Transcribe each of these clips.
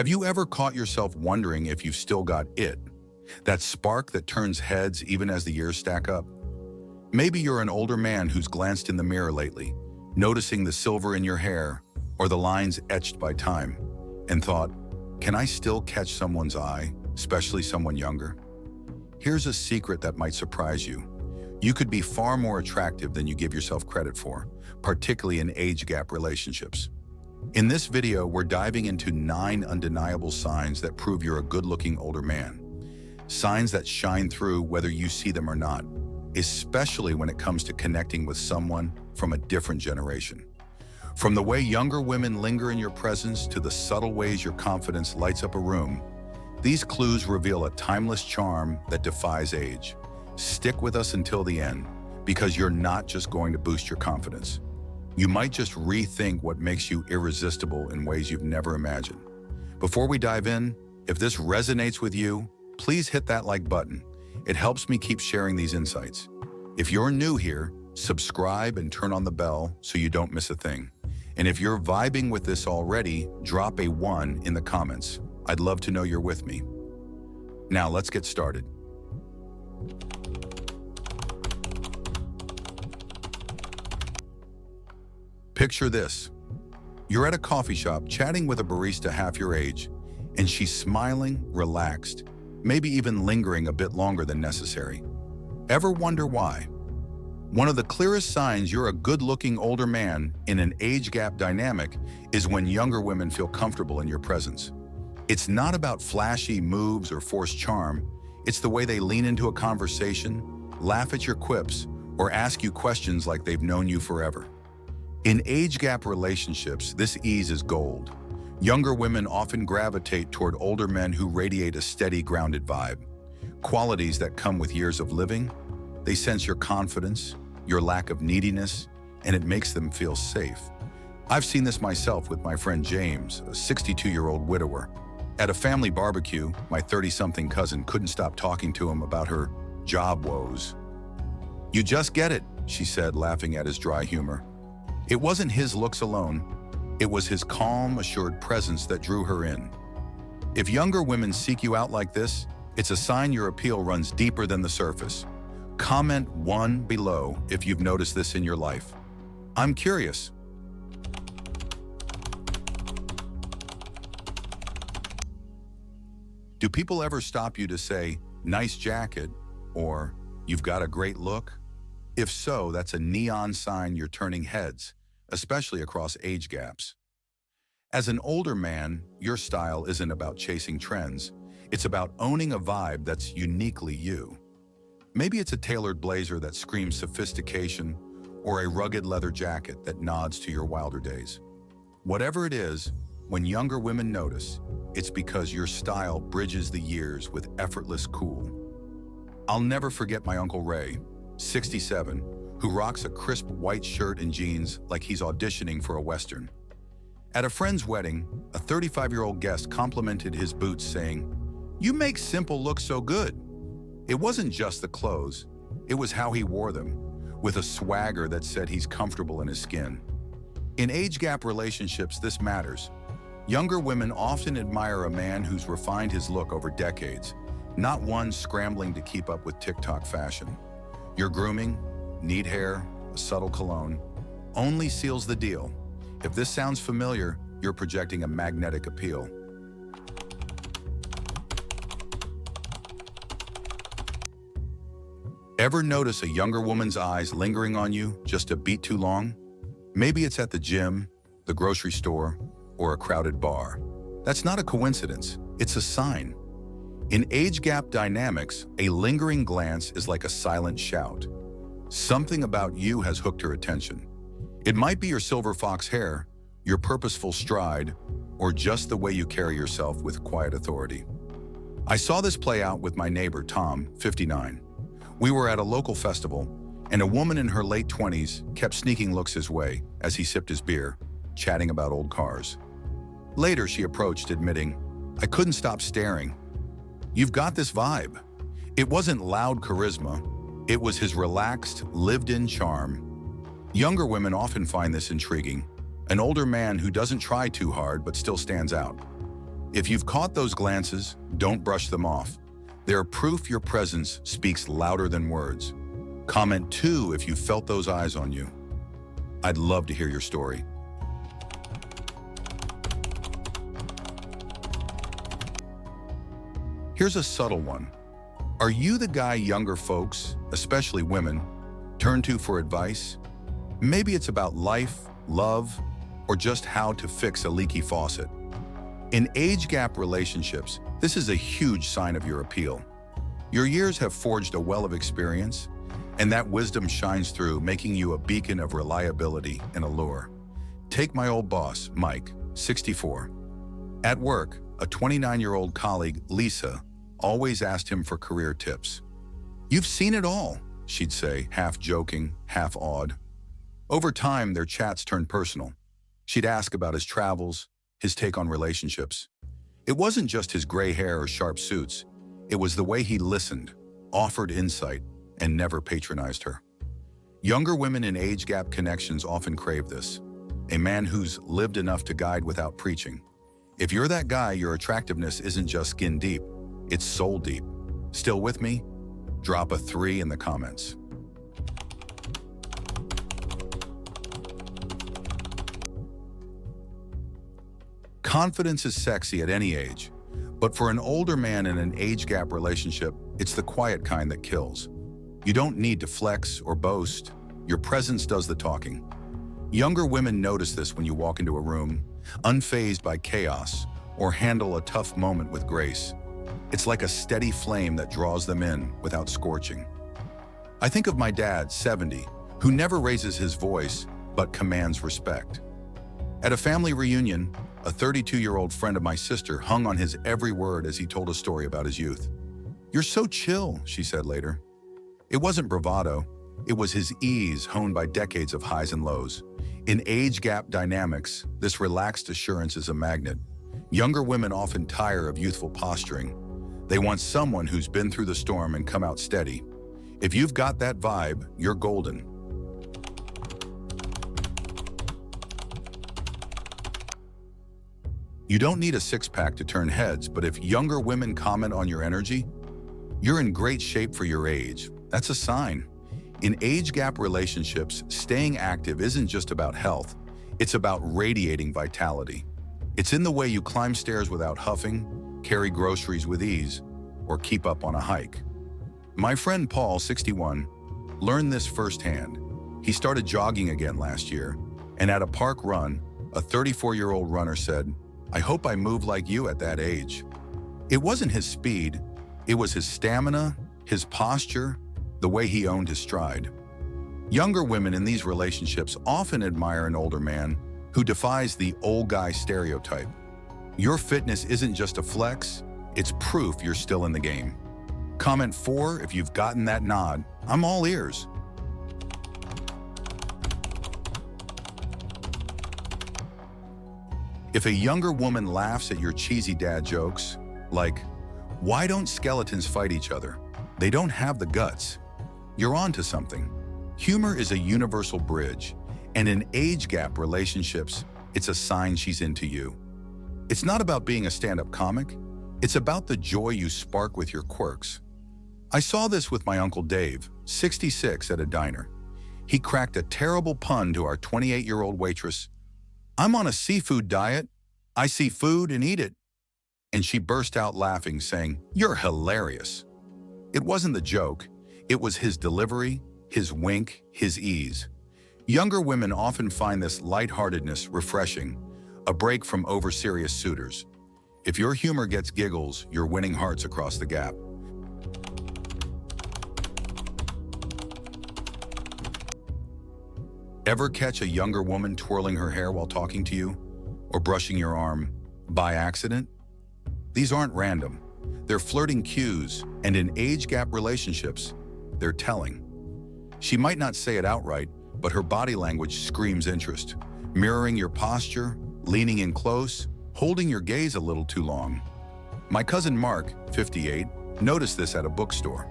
Have you ever caught yourself wondering if you've still got it? That spark that turns heads even as the years stack up? Maybe you're an older man who's glanced in the mirror lately, noticing the silver in your hair or the lines etched by time, and thought, can I still catch someone's eye, especially someone younger? Here's a secret that might surprise you. You could be far more attractive than you give yourself credit for, particularly in age gap relationships. In this video, we're diving into 9 undeniable signs that prove you're a good-looking older man. Signs that shine through whether you see them or not, especially when it comes to connecting with someone from a different generation. From the way younger women linger in your presence to the subtle ways your confidence lights up a room, these clues reveal a timeless charm that defies age. Stick with us until the end, because you're not just going to boost your confidence. You might just rethink what makes you irresistible in ways you've never imagined. Before we dive in, if this resonates with you, please hit that like button. It helps me keep sharing these insights. If you're new here, subscribe and turn on the bell so you don't miss a thing. And if you're vibing with this already, drop a 1 in the comments. I'd love to know you're with me. Now let's get started. Picture this. You're at a coffee shop chatting with a barista half your age, and she's smiling, relaxed, maybe even lingering a bit longer than necessary. Ever wonder why? One of the clearest signs you're a good-looking older man in an age gap dynamic is when younger women feel comfortable in your presence. It's not about flashy moves or forced charm. It's the way they lean into a conversation, laugh at your quips, or ask you questions like they've known you forever. In age gap relationships, this ease is gold. Younger women often gravitate toward older men who radiate a steady, grounded vibe. Qualities that come with years of living. They sense your confidence, your lack of neediness, and it makes them feel safe. I've seen this myself with my friend James, a 62-year-old widower. At a family barbecue, my 30-something cousin couldn't stop talking to him about her job woes. "You just get it," she said, laughing at his dry humor. It wasn't his looks alone. It was his calm, assured presence that drew her in. If younger women seek you out like this, it's a sign your appeal runs deeper than the surface. Comment 1 below if you've noticed this in your life. I'm curious. Do people ever stop you to say, "Nice jacket," or "You've got a great look"? If so, that's a neon sign you're turning heads, especially across age gaps. As an older man, your style isn't about chasing trends. It's about owning a vibe that's uniquely you. Maybe it's a tailored blazer that screams sophistication, or a rugged leather jacket that nods to your wilder days. Whatever it is, when younger women notice, it's because your style bridges the years with effortless cool. I'll never forget my Uncle Ray, 67, who rocks a crisp white shirt and jeans like he's auditioning for a Western. At a friend's wedding, a 35-year-old guest complimented his boots, saying, "You make simple look so good." It wasn't just the clothes, it was how he wore them, with a swagger that said he's comfortable in his skin. In age gap relationships, this matters. Younger women often admire a man who's refined his look over decades, not one scrambling to keep up with TikTok fashion. Your grooming, neat hair, a subtle cologne, only seals the deal. If this sounds familiar, you're projecting a magnetic appeal. Ever notice a younger woman's eyes lingering on you just a beat too long? Maybe it's at the gym, the grocery store, or a crowded bar. That's not a coincidence, it's a sign. In age gap dynamics, a lingering glance is like a silent shout. Something about you has hooked her attention. It might be your silver fox hair, your purposeful stride, or just the way you carry yourself with quiet authority. I saw this play out with my neighbor, Tom, 59. We were at a local festival, and a woman in her late 20s kept sneaking looks his way as he sipped his beer, chatting about old cars. Later, she approached, admitting, "I couldn't stop staring. You've got this vibe." It wasn't loud charisma. It was his relaxed, lived-in charm. Younger women often find this intriguing. An older man who doesn't try too hard but still stands out. If you've caught those glances, don't brush them off. They're proof your presence speaks louder than words. Comment 2 if you felt those eyes on you. I'd love to hear your story. Here's a subtle one. Are you the guy younger folks, especially women, turn to for advice? Maybe it's about life, love, or just how to fix a leaky faucet. In age gap relationships, this is a huge sign of your appeal. Your years have forged a well of experience, and that wisdom shines through, making you a beacon of reliability and allure. Take my old boss, Mike, 64. At work, a 29-year-old colleague, Lisa, always asked him for career tips. "You've seen it all," she'd say, half joking, half awed. Over time, their chats turned personal. She'd ask about his travels, his take on relationships. It wasn't just his gray hair or sharp suits. It was the way he listened, offered insight, and never patronized her. Younger women in age gap connections often crave this. A man who's lived enough to guide without preaching. If you're that guy, your attractiveness isn't just skin deep, it's soul deep. Still with me? Drop a 3 in the comments. Confidence is sexy at any age, but for an older man in an age gap relationship, it's the quiet kind that kills. You don't need to flex or boast. Your presence does the talking. Younger women notice this when you walk into a room, unfazed by chaos, or handle a tough moment with grace. It's like a steady flame that draws them in without scorching. I think of my dad, 70, who never raises his voice, but commands respect. At a family reunion, a 32-year-old friend of my sister hung on his every word as he told a story about his youth. "You're so chill," she said later. It wasn't bravado, it was his ease honed by decades of highs and lows. In age gap dynamics, this relaxed assurance is a magnet. Younger women often tire of youthful posturing. They want someone who's been through the storm and come out steady. If you've got that vibe, you're golden. You don't need a six-pack to turn heads, but if younger women comment on your energy, you're in great shape for your age. That's a sign. In age gap relationships, staying active isn't just about health, it's about radiating vitality. It's in the way you climb stairs without huffing, carry groceries with ease, or keep up on a hike. My friend Paul, 61, learned this firsthand. He started jogging again last year, and at a park run, a 34-year-old runner said, "I hope I move like you at that age." It wasn't his speed, it was his stamina, his posture, the way he owned his stride. Younger women in these relationships often admire an older man who defies the old guy stereotype. Your fitness isn't just a flex, it's proof you're still in the game. Comment 4 if you've gotten that nod. I'm all ears. If a younger woman laughs at your cheesy dad jokes, like, "Why don't skeletons fight each other? They don't have the guts," you're onto something. Humor is a universal bridge, and in age gap relationships, it's a sign she's into you. It's not about being a stand-up comic, it's about the joy you spark with your quirks. I saw this with my Uncle Dave, 66, at a diner. He cracked a terrible pun to our 28-year-old waitress. "I'm on a seafood diet. I see food and eat it." And she burst out laughing, saying, "You're hilarious." It wasn't the joke, it was his delivery, his wink, his ease. Younger women often find this lightheartedness refreshing, a break from over-serious suitors. If your humor gets giggles, you're winning hearts across the gap. Ever catch a younger woman twirling her hair while talking to you? Or brushing your arm by accident? These aren't random. They're flirting cues, and in age gap relationships, they're telling. She might not say it outright, but her body language screams interest, mirroring your posture, leaning in close, holding your gaze a little too long. My cousin Mark, 58, noticed this at a bookstore.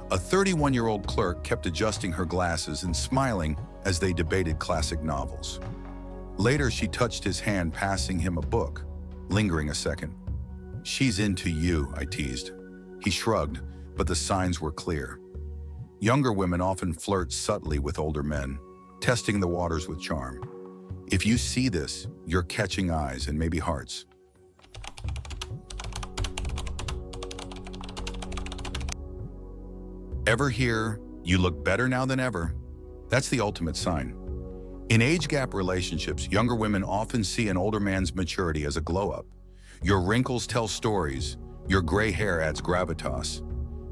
A 31-year-old clerk kept adjusting her glasses and smiling as they debated classic novels. Later, she touched his hand, passing him a book, lingering a second. "She's into you," I teased. He shrugged, but the signs were clear. Younger women often flirt subtly with older men, testing the waters with charm. If you see this, you're catching eyes and maybe hearts. Ever hear, "You look better now than ever"? That's the ultimate sign. In age gap relationships, younger women often see an older man's maturity as a glow-up. Your wrinkles tell stories, your gray hair adds gravitas.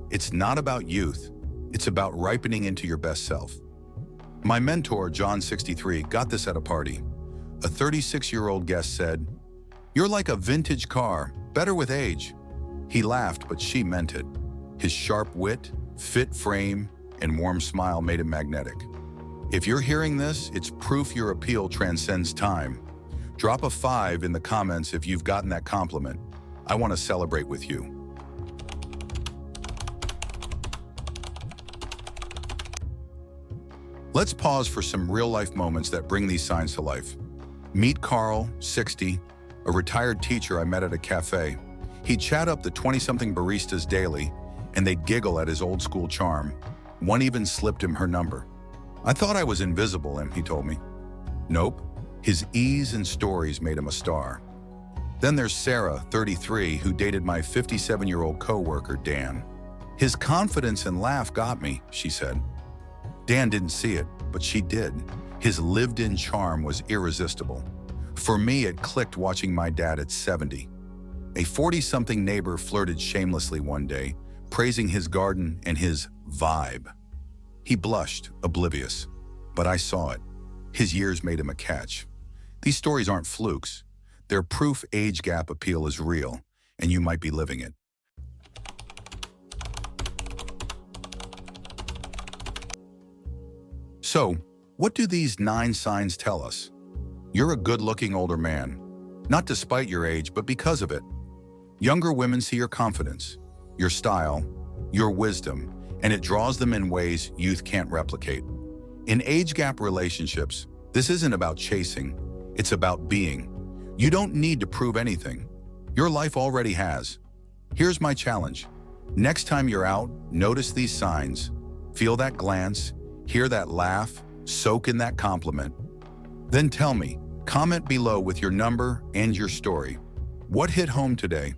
It's not about youth, it's about ripening into your best self. My mentor, John 63, got this at a party. A 36-year-old guest said, "You're like a vintage car, better with age." He laughed, but she meant it. His sharp wit, fit frame, and warm smile made him magnetic. If you're hearing this, it's proof your appeal transcends time. Drop a 5 in the comments if you've gotten that compliment. I want to celebrate with you. Let's pause for some real-life moments that bring these signs to life. Meet Carl, 60, a retired teacher I met at a cafe. He'd chat up the 20-something baristas daily, and they'd giggle at his old-school charm. One even slipped him her number. "I thought I was invisible," he told me. Nope. His ease and stories made him a star. Then there's Sarah, 33, who dated my 57-year-old co-worker, Dan. "His confidence and laugh got me," she said. Dan didn't see it, but she did. His lived-in charm was irresistible. For me, it clicked watching my dad at 70. A 40-something neighbor flirted shamelessly one day, praising his garden and his vibe. He blushed, oblivious, but I saw it. His years made him a catch. These stories aren't flukes. They're proof age gap appeal is real, and you might be living it. So, what do these 9 signs tell us? You're a good-looking older man, not despite your age, but because of it. Younger women see your confidence, your style, your wisdom, and it draws them in ways youth can't replicate. In age gap relationships, this isn't about chasing, it's about being. You don't need to prove anything. Your life already has. Here's my challenge. Next time you're out, notice these signs. Feel that glance, hear that laugh, soak in that compliment. Then tell me, comment below with your number and your story. What hit home today?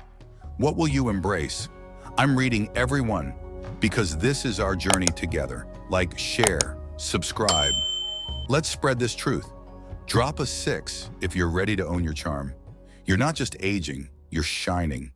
What will you embrace? I'm reading every one, because this is our journey together. Like, share, subscribe. Let's spread this truth. Drop a 6 if you're ready to own your charm. You're not just aging, you're shining.